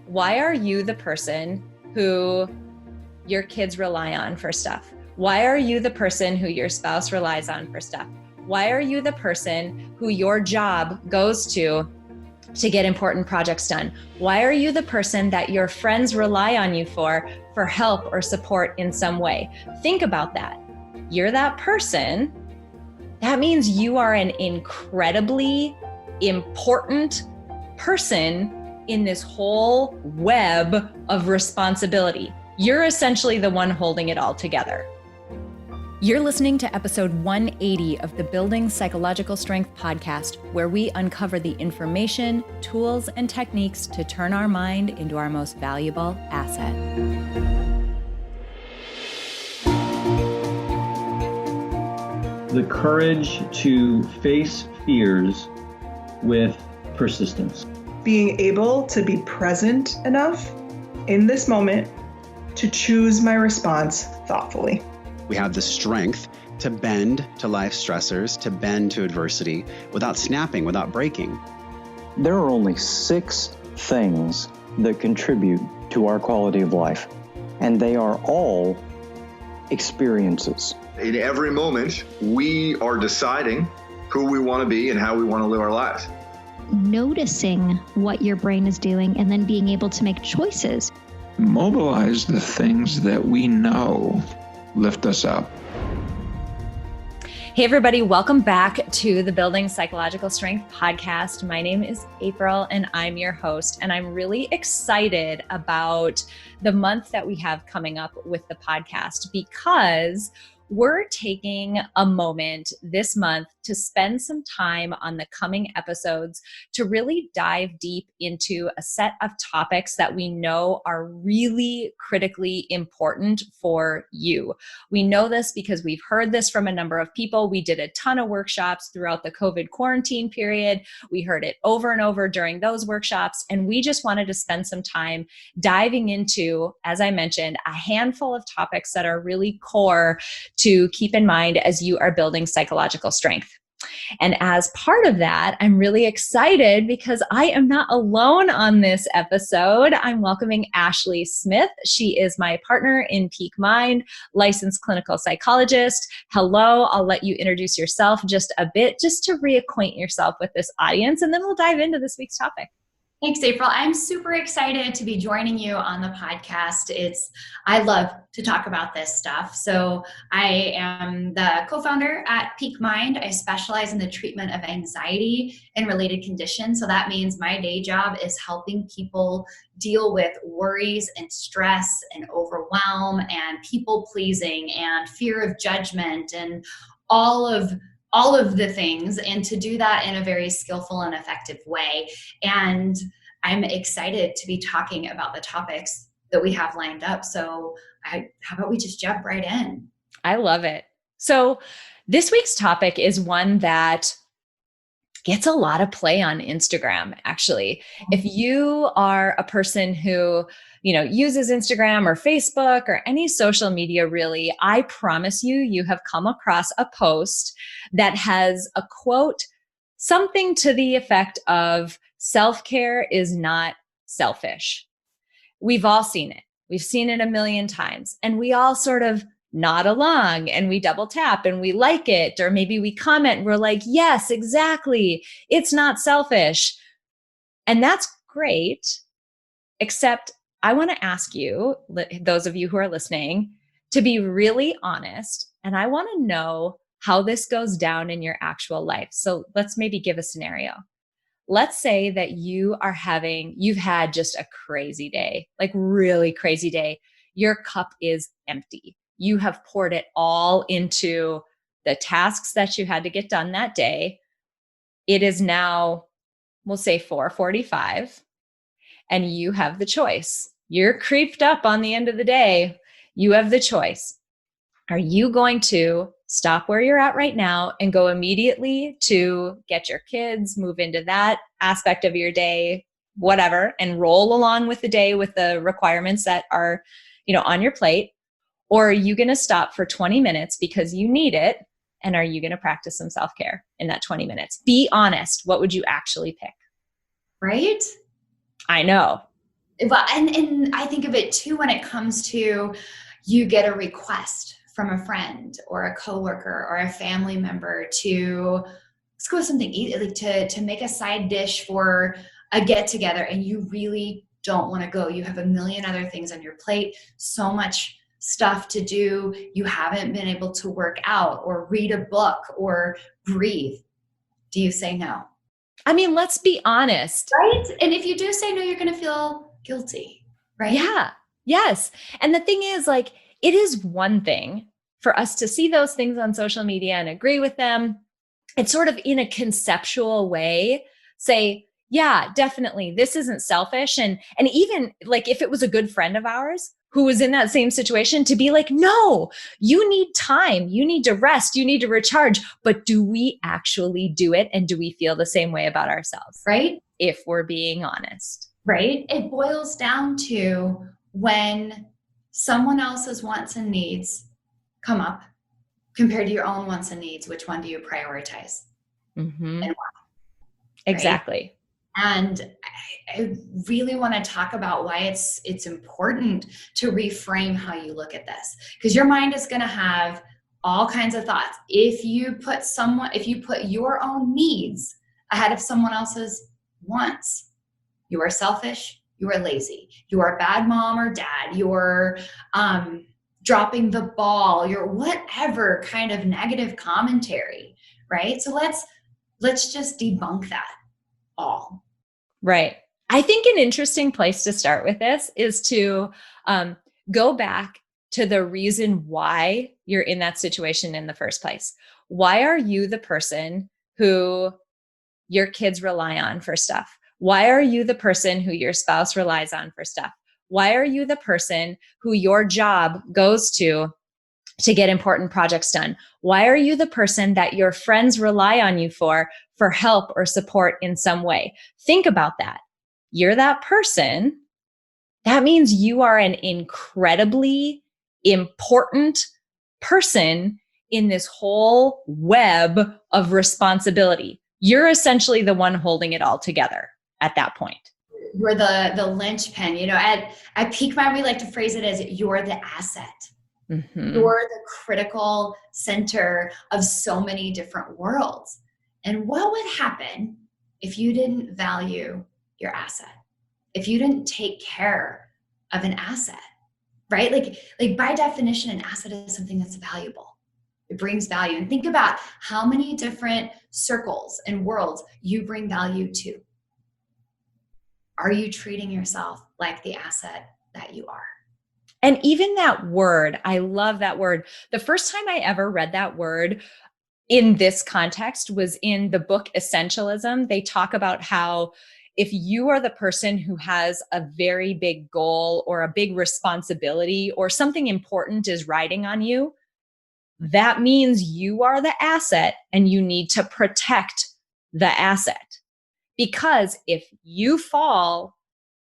Why are you the person who your kids rely on for stuff? Why are you the person who your spouse relies on for stuff? Why are you the person who your job goes to get important projects done? Why are you the person that your friends rely on you for help or support in some way? Think about that. You're that person. That means you are an incredibly important person in this whole web of responsibility. You're essentially the one holding it all together. You're listening to episode 180 of the Building Psychological Strength podcast, where we uncover the information, tools, and techniques to turn our mind into our most valuable asset. The courage to face fears with persistence. Being able to be present enough in this moment to choose my response thoughtfully. We have the strength to bend to life stressors, to bend to adversity without snapping, without breaking. There are only 6 things that contribute to our quality of life, and they are all experiences. In every moment, we are deciding who we want to be and how we want to live our lives. Noticing what your brain is doing and then being able to make choices. Mobilize the things that we know lift us up. Hey, everybody. Welcome back to the Building Psychological Strength podcast. My name is April and I'm your host. And I'm really excited about the month that we have coming up with the podcast because we're taking a moment this month to spend some time on the coming episodes to really dive deep into a set of topics that we know are really critically important for you. We know this because we've heard this from a number of people. We did a ton of workshops throughout the COVID quarantine period. We heard it over and over during those workshops, and we just wanted to spend some time diving into, as I mentioned, a handful of topics that are really core to keep in mind as you are building psychological strength. And as part of that, I'm really excited because I am not alone on this episode. I'm welcoming Ashley Smith. She is my partner in Peak Mind, licensed clinical psychologist. Hello, I'll let you introduce yourself just a bit, just to reacquaint yourself with this audience, and then we'll dive into this week's topic. Thanks, April. I'm super excited to be joining you on the podcast. I love to talk about this stuff. So I am the co-founder at Peak Mind. I specialize in the treatment of anxiety and related conditions. So that means my day job is helping people deal with worries and stress and overwhelm and people pleasing and fear of judgment and all of the things, and to do that in a very skillful and effective way. And I'm excited to be talking about the topics that we have lined up. So how about we just jump right in? I love it. So this week's topic is one that gets a lot of play on Instagram, actually. If you are a person who uses Instagram or Facebook or any social media, really, I promise you have come across a post that has a quote, something to the effect of self-care is not selfish. We've all seen it. We've seen it a million times, and we all sort of nod along and we double tap and we like it, or maybe we comment and we're like, yes, exactly. It's not selfish. And that's great, except I want to ask you, those of you who are listening, to be really honest. And I want to know how this goes down in your actual life. So let's maybe give a scenario. Let's say that you've had just a crazy day, like really crazy day. Your cup is empty. You have poured it all into the tasks that you had to get done that day. It is now, we'll say 4:45, and you have the choice. You're creeped up on the end of the day. You have the choice. Are you going to stop where you're at right now and go immediately to get your kids, move into that aspect of your day, whatever, and roll along with the day with the requirements that are, on your plate? Or are you going to stop for 20 minutes because you need it? And are you going to practice some self-care in that 20 minutes? Be honest. What would you actually pick? Right? I know. Well, and I think of it too when it comes to you get a request from a friend or a coworker or a family member to let's go with something easy, like to make a side dish for a get together, and you really don't want to go. You have a million other things on your plate, so much stuff to do. You haven't been able to work out or read a book or breathe. Do you say no? I mean, let's be honest. Right? And if you do say no, you're going to feel guilty, right? Yeah. Yes. And the thing is, like, it is one thing for us to see those things on social media and agree with them. It's sort of in a conceptual way, say, yeah, definitely, this isn't selfish. And even like if it was a good friend of ours who was in that same situation, to be like, no, you need time, you need to rest, you need to recharge. But do we actually do it? And do we feel the same way about ourselves? Right? If we're being honest. Right? It boils down to when someone else's wants and needs come up compared to your own wants and needs, which one do you prioritize? Mm-hmm. And why? Exactly. Right? And I really want to talk about why it's important to reframe how you look at this, because your mind is going to have all kinds of thoughts. If you put your own needs ahead of someone else's wants, you are selfish, you are lazy, you are a bad mom or dad, you're dropping the ball, you're whatever kind of negative commentary, right? So let's just debunk that all. Right. I think an interesting place to start with this is to go back to the reason why you're in that situation in the first place. Why are you the person who your kids rely on for stuff? Why are you the person who your spouse relies on for stuff? Why are you the person who your job goes to get important projects done? Why are you the person that your friends rely on you for help or support in some way? Think about that. You're that person. That means you are an incredibly important person in this whole web of responsibility. You're essentially the one holding it all together at that point. You're the linchpin. You know, at Peak Mind, we like to phrase it as you're the asset. Mm-hmm. You're the critical center of so many different worlds. And what would happen if you didn't value your asset? If you didn't take care of an asset, right? Like by definition, an asset is something that's valuable. It brings value. And think about how many different circles and worlds you bring value to. Are you treating yourself like the asset that you are? And even that word, I love that word. The first time I ever read that word in this context was in the book Essentialism. They talk about how if you are the person who has a very big goal or a big responsibility or something important is riding on you, that means you are the asset and you need to protect the asset. Because if you fall,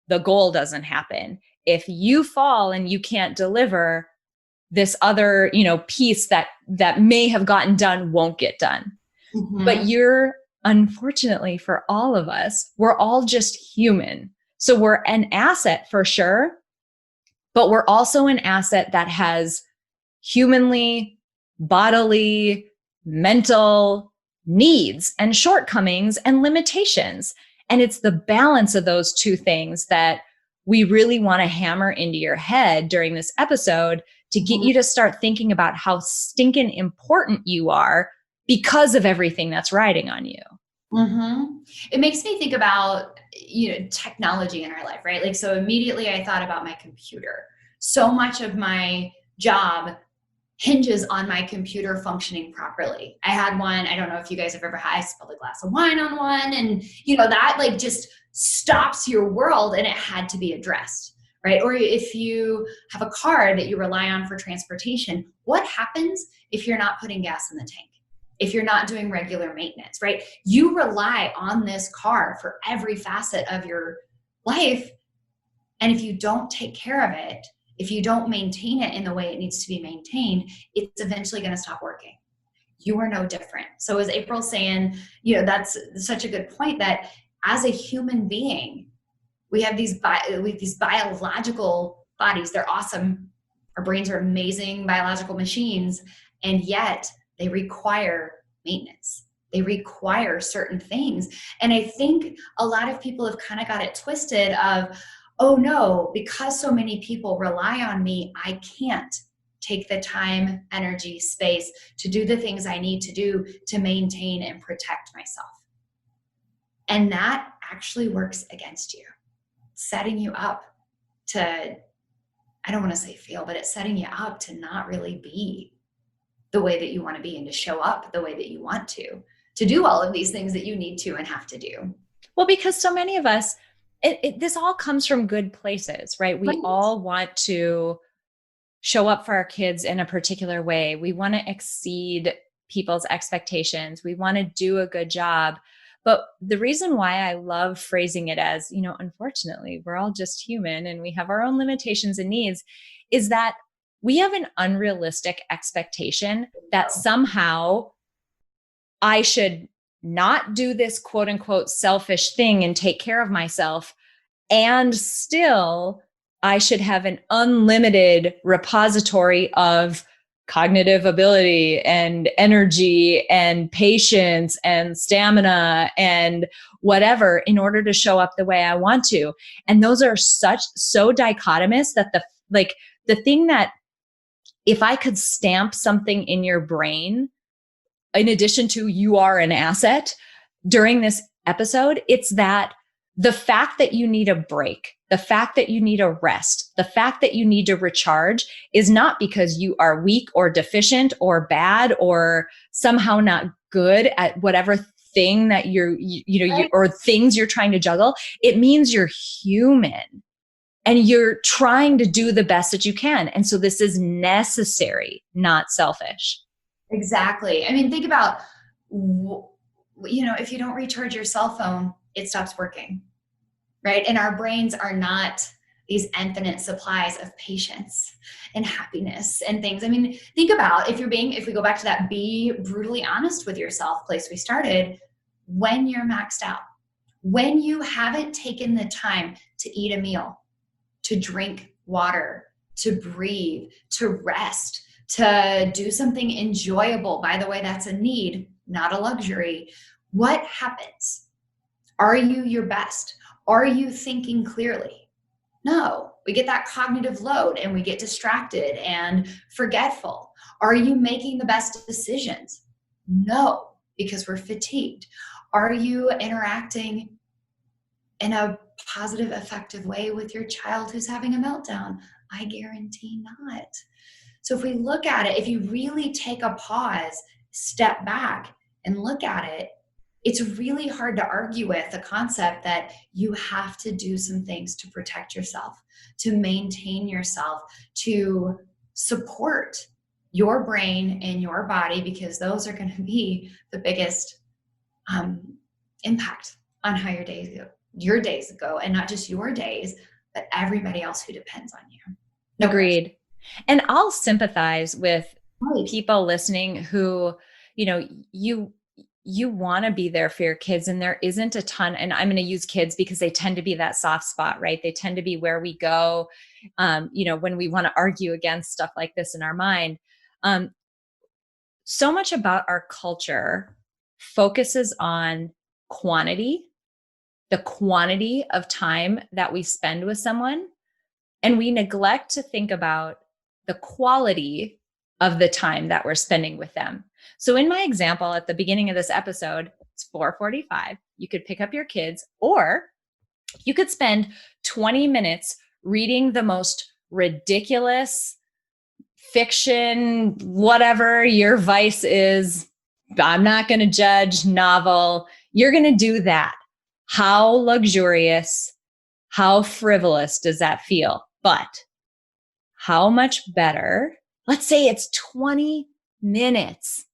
the goal doesn't happen. If you fall and you can't deliver, this other, piece that may have gotten done won't get done. Mm-hmm. But unfortunately for all of us, we're all just human. So we're an asset for sure, but we're also an asset that has humanly, bodily, mental needs and shortcomings and limitations. And it's the balance of those two things that we really want to hammer into your head during this episode to get you to start thinking about how stinking important you are because of everything that's riding on you. Mm-hmm. It makes me think about, technology in our life, right? Like, so immediately I thought about my computer. So much of my job hinges on my computer functioning properly. I had one, I don't know if you guys have ever had, I spilled a glass of wine on one, and that like just stops your world, and it had to be addressed, right? Or if you have a car that you rely on for transportation, what happens if you're not putting gas in the tank? If you're not doing regular maintenance, right? You rely on this car for every facet of your life. And if you don't take care of it, if you don't maintain it in the way it needs to be maintained, it's eventually going to stop working. You are no different. So as April's saying, that's such a good point, that as a human being, We have these biological bodies. They're awesome. Our brains are amazing biological machines, and yet they require maintenance. They require certain things. And I think a lot of people have kind of got it twisted of, oh no, because so many people rely on me, I can't take the time, energy, space to do the things I need to do to maintain and protect myself. And that actually works against you, setting you up to, I don't want to say fail, but it's setting you up to not really be the way that you want to be and to show up the way that you want to do all of these things that you need to and have to do. Well, because so many of us, this all comes from good places, right? We all want to show up for our kids in a particular way. We want to exceed people's expectations. We want to do a good job. But the reason why I love phrasing it as, unfortunately, we're all just human and we have our own limitations and needs, is that we have an unrealistic expectation that somehow I should not do this quote unquote selfish thing and take care of myself, and still I should have an unlimited repository of cognitive ability and energy and patience and stamina and whatever in order to show up the way I want to. And those are so dichotomous that the thing that, if I could stamp something in your brain, in addition to you are an asset during this episode, it's that the fact that you need a break, the fact that you need a rest, the fact that you need to recharge is not because you are weak or deficient or bad or somehow not good at whatever thing that or things you're trying to juggle. It means you're human and you're trying to do the best that you can. And so this is necessary, not selfish. Exactly. I mean, think about, if you don't recharge your cell phone, it stops working, right? And our brains are not these infinite supplies of patience and happiness and things. I mean, think about if we go back to that, be brutally honest with yourself place we started, when you're maxed out, when you haven't taken the time to eat a meal, to drink water, to breathe, to rest, to do something enjoyable. By the way, that's a need, not a luxury. What happens? Are you your best? Are you thinking clearly? No, we get that cognitive load and we get distracted and forgetful. Are you making the best decisions? No, because we're fatigued. Are you interacting in a positive, effective way with your child who's having a meltdown? I guarantee not. So if we look at it, if you really take a pause, step back and look at it, it's really hard to argue with the concept that you have to do some things to protect yourself, to maintain yourself, to support your brain and your body, because those are going to be the biggest impact on how your days go, and not just your days, but everybody else who depends on you. No Agreed. question. And I'll sympathize with people listening who, you want to be there for your kids, and there isn't a ton, and I'm going to use kids because they tend to be that soft spot, right? They tend to be where we go, when we want to argue against stuff like this in our mind. So much about our culture focuses on quantity, the quantity of time that we spend with someone, and we neglect to think about the quality of the time that we're spending with them. So in my example at the beginning of this episode, it's 4:45. You could pick up your kids, or you could spend 20 minutes reading the most ridiculous fiction, whatever your vice is. I'm not going to judge, novel. You're going to do that. How luxurious, how frivolous does that feel? But how much better, let's say it's 20 minutes.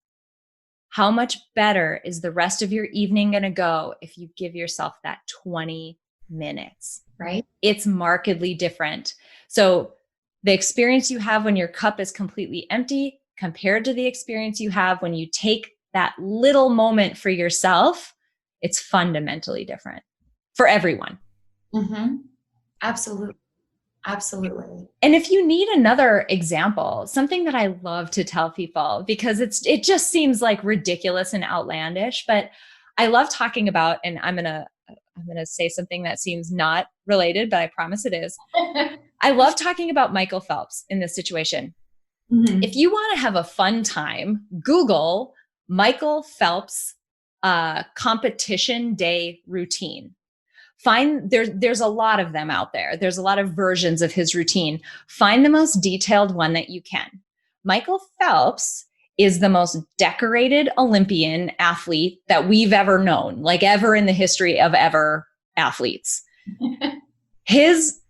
How much better is the rest of your evening going to go if you give yourself that 20 minutes, right? It's markedly different. So the experience you have when your cup is completely empty compared to the experience you have when you take that little moment for yourself, it's fundamentally different for everyone. Mm-hmm. Absolutely. Absolutely. And if you need another example, something that I love to tell people, because it just seems like ridiculous and outlandish, but I love talking about, and I'm gonna say something that seems not related, but I promise it is. I love talking about Michael Phelps in this situation. Mm-hmm. If you want to have a fun time, Google Michael Phelps competition day routine. There's a lot of them out there. There's a lot of versions of his routine. Find the most detailed one that you can. Michael Phelps is the most decorated Olympian athlete that we've ever known, like ever in the history of ever athletes. His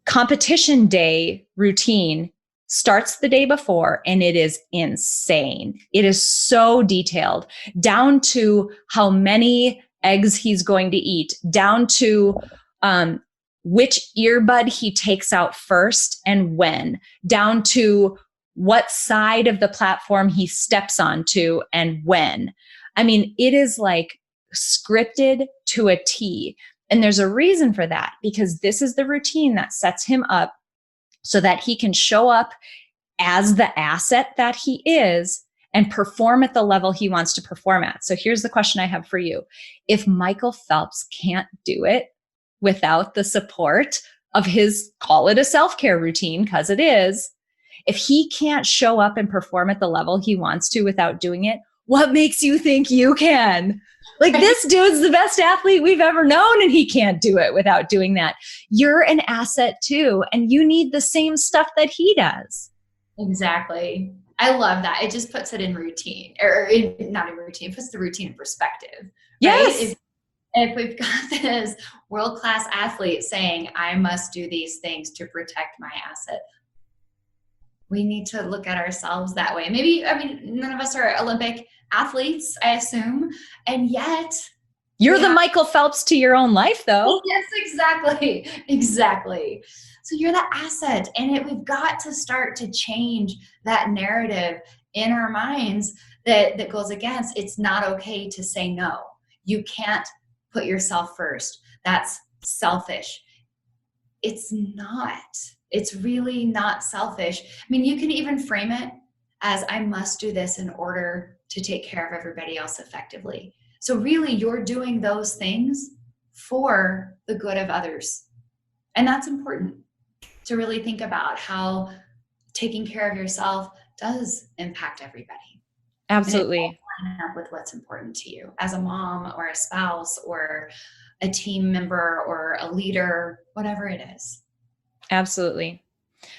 competition day routine starts the day before, and it is insane. It is so detailed, down to how many eggs he's going to eat, down to which earbud he takes out first and when, down to what side of the platform he steps onto and when. I mean, it is like scripted to a T. And there's a reason for that, because this is the routine that sets him up so that he can show up as the asset that he is and perform at the level he wants to perform at. So here's the question I have for you. If Michael Phelps can't do it without the support of his, call it a self-care routine, because it is, if he can't show up and perform at the level he wants to without doing it, what makes you think you can? Like, this dude's the best athlete we've ever known, and he can't do it without doing that. You're an asset too, and you need the same stuff that he does. Exactly. I love that. It just puts it in routine, not in routine, it puts the routine in perspective. Yes. Right? If we've got this world-class athlete saying, I must do these things to protect my asset, we need to look at ourselves that way. Maybe, I mean, none of us are Olympic athletes, I assume, and yet you're the Michael Phelps to your own life, though. Yes, exactly. Exactly. So you're the asset, and we've got to start to change that narrative in our minds that goes against, it's not okay to say no. You can't put yourself first. That's selfish. It's not. It's really not selfish. I mean, you can even frame it as, I must do this in order to take care of everybody else effectively. So really, you're doing those things for the good of others. And that's important to really think about, how taking care of yourself does impact everybody. Absolutely. And it line up with what's important to you as a mom or a spouse or a team member or a leader, whatever it is. Absolutely.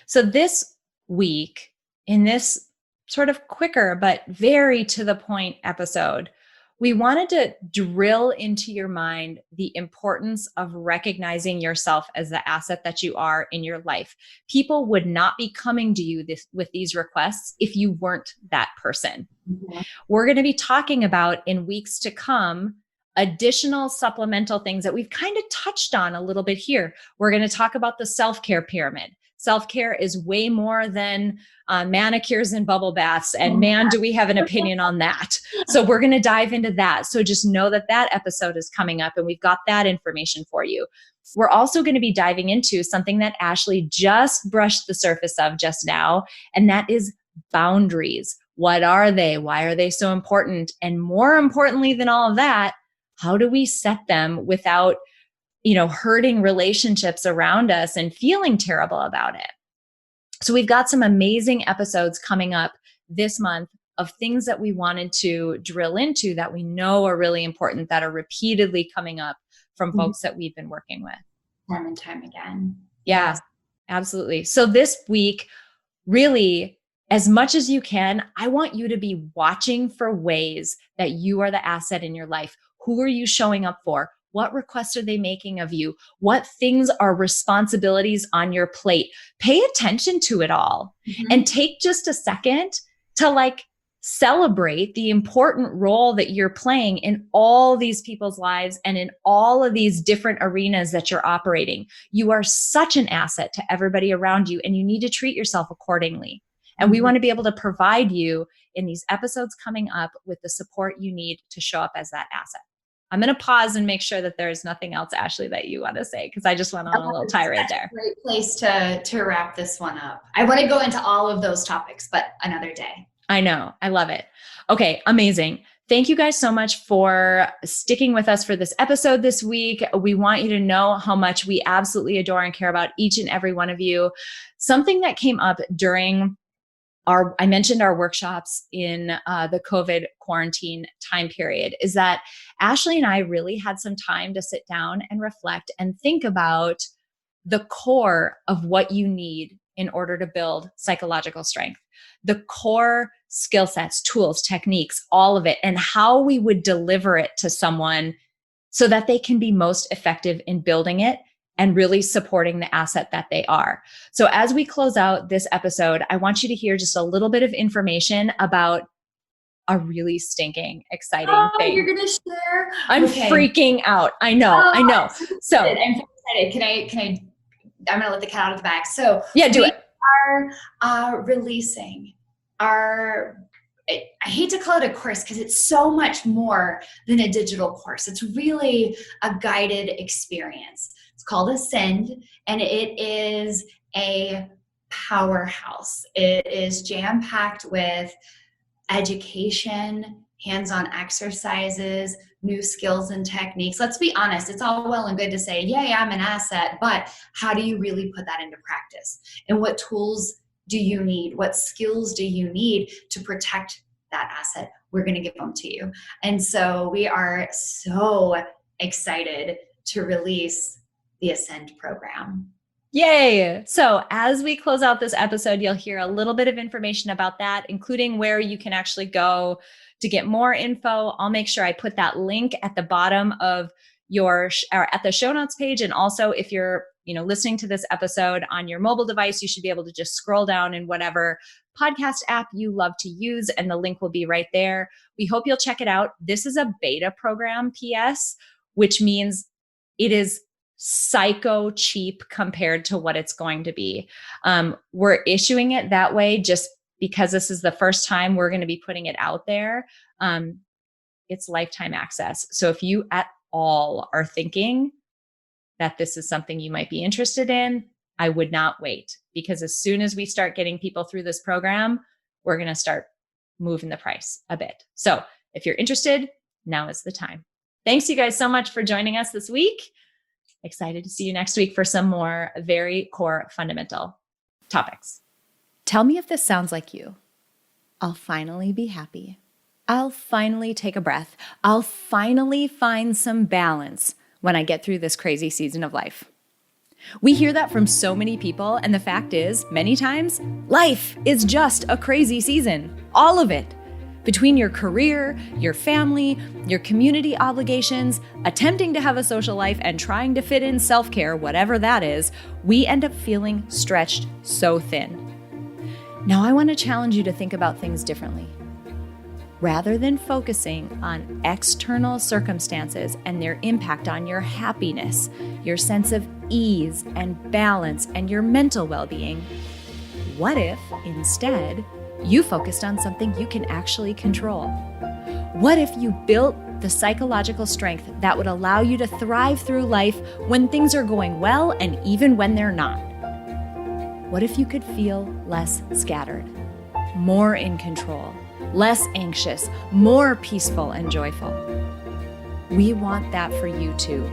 So this week, in this sort of quicker but very to the point episode, we wanted to drill into your mind the importance of recognizing yourself as the asset that you are in your life. People would not be coming to you with these requests if you weren't that person. Mm-hmm. We're going to be talking about, in weeks to come, additional supplemental things that we've kind of touched on a little bit here. We're going to talk about the self-care pyramid. Self-care is way more than manicures and bubble baths. And man, do we have an opinion on that. So we're going to dive into that. So just know that episode is coming up, and we've got that information for you. We're also going to be diving into something that Ashley just brushed the surface of just now, and that is boundaries. What are they? Why are they so important? And more importantly than all of that, how do we set them without, hurting relationships around us and feeling terrible about it? So we've got some amazing episodes coming up this month of things that we wanted to drill into that we know are really important, that are repeatedly coming up from folks that we've been working with. Time and time again. Yeah, yes. Absolutely. So this week, really, as much as you can, I want you to be watching for ways that you are the asset in your life. Who are you showing up for? What requests are they making of you? What things are responsibilities on your plate? Pay attention to it all, and take just a second to celebrate the important role that you're playing in all these people's lives and in all of these different arenas that you're operating. You are such an asset to everybody around you, and you need to treat yourself accordingly. And we want to be able to provide you in these episodes coming up with the support you need to show up as that asset. I'm going to pause and make sure that there's nothing else, Ashley, that you want to say, because I just went on a little tirade there. Great place to wrap this one up. I want to go into all of those topics, but another day. I know. I love it. Okay. Amazing. Thank you guys so much for sticking with us for this episode this week. We want you to know how much we absolutely adore and care about each and every one of you. Something that came up during I mentioned our workshops in the COVID quarantine time period is that Ashley and I really had some time to sit down and reflect and think about the core of what you need in order to build psychological strength, the core skill sets, tools, techniques, all of it, and how we would deliver it to someone so that they can be most effective in building it and really supporting the asset that they are. So as we close out this episode, I want you to hear just a little bit of information about a really sting exciting thing. You're going to share? I'm freaking out. I know. So I'm so excited. I'm going to let the cat out of the bag. So yeah, do it. We are releasing our, I hate to call it a course because it's so much more than a digital course. It's really a guided experience. It's called Ascend, and it is a powerhouse. It is jam-packed with education, hands-on exercises, new skills and techniques. Let's be honest, it's all well and good to say, yay, I'm an asset, but how do you really put that into practice? And what tools do you need? What skills do you need to protect that asset? We're going to give them to you. And so we are so excited to release the Ascend program. Yay! So as we close out this episode, you'll hear a little bit of information about that, including where you can actually go to get more info. I'll make sure I put that link at the bottom of or at the show notes page. And also if you're, listening to this episode on your mobile device, you should be able to just scroll down in whatever podcast app you love to use, and the link will be right there. We hope you'll check it out. This is a beta program, PS, which means it is psycho cheap compared to what it's going to be. We're issuing it that way just because this is the first time we're going to be putting it out there. It's lifetime access. So if you at all are thinking that this is something you might be interested in, I would not wait, because as soon as we start getting people through this program, we're going to start moving the price a bit. So if you're interested, now is the time. Thanks you guys so much for joining us this week. Excited to see you next week for some more very core fundamental topics. Tell me if this sounds like you. I'll finally be happy. I'll finally take a breath. I'll finally find some balance when I get through this crazy season of life. We hear that from so many people, and the fact is, many times, life is just a crazy season. All of it. Between your career, your family, your community obligations, attempting to have a social life, and trying to fit in self-care, whatever that is, we end up feeling stretched so thin. Now I want to challenge you to think about things differently. Rather than focusing on external circumstances and their impact on your happiness, your sense of ease and balance, and your mental well-being, what if instead you focused on something you can actually control? What if you built the psychological strength that would allow you to thrive through life when things are going well and even when they're not? What if you could feel less scattered, more in control, less anxious, more peaceful and joyful? We want that for you too.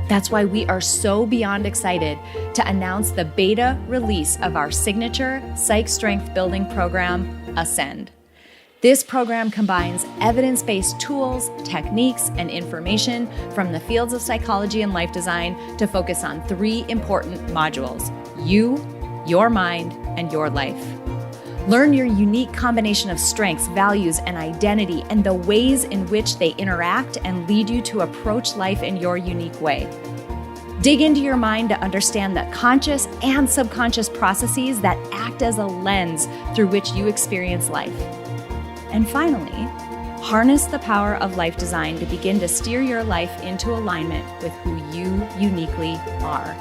That's why we are so beyond excited to announce the beta release of our signature Psych Strength Building program, Ascend. This program combines evidence-based tools, techniques, and information from the fields of psychology and life design to focus on 3 important modules: you, your mind, and your life. Learn your unique combination of strengths, values, and identity, and the ways in which they interact and lead you to approach life in your unique way. Dig into your mind to understand the conscious and subconscious processes that act as a lens through which you experience life. And finally, harness the power of life design to begin to steer your life into alignment with who you uniquely are.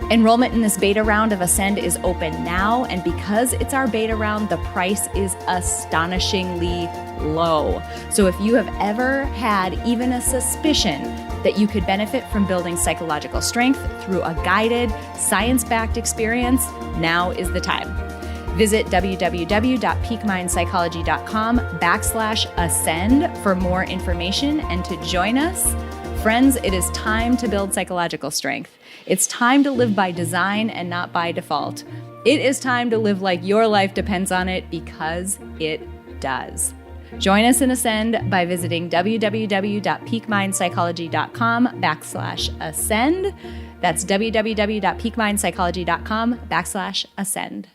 Enrollment in this beta round of Ascend is open now, and because it's our beta round, the price is astonishingly low. So if you have ever had even a suspicion that you could benefit from building psychological strength through a guided, science-backed experience, now is the time. Visit www.peakmindpsychology.com/ascend for more information and to join us. Friends, it is time to build psychological strength. It's time to live by design and not by default. It is time to live like your life depends on it, because it does. Join us in Ascend by visiting www.peakmindpsychology.com/ascend. That's www.peakmindpsychology.com/ascend.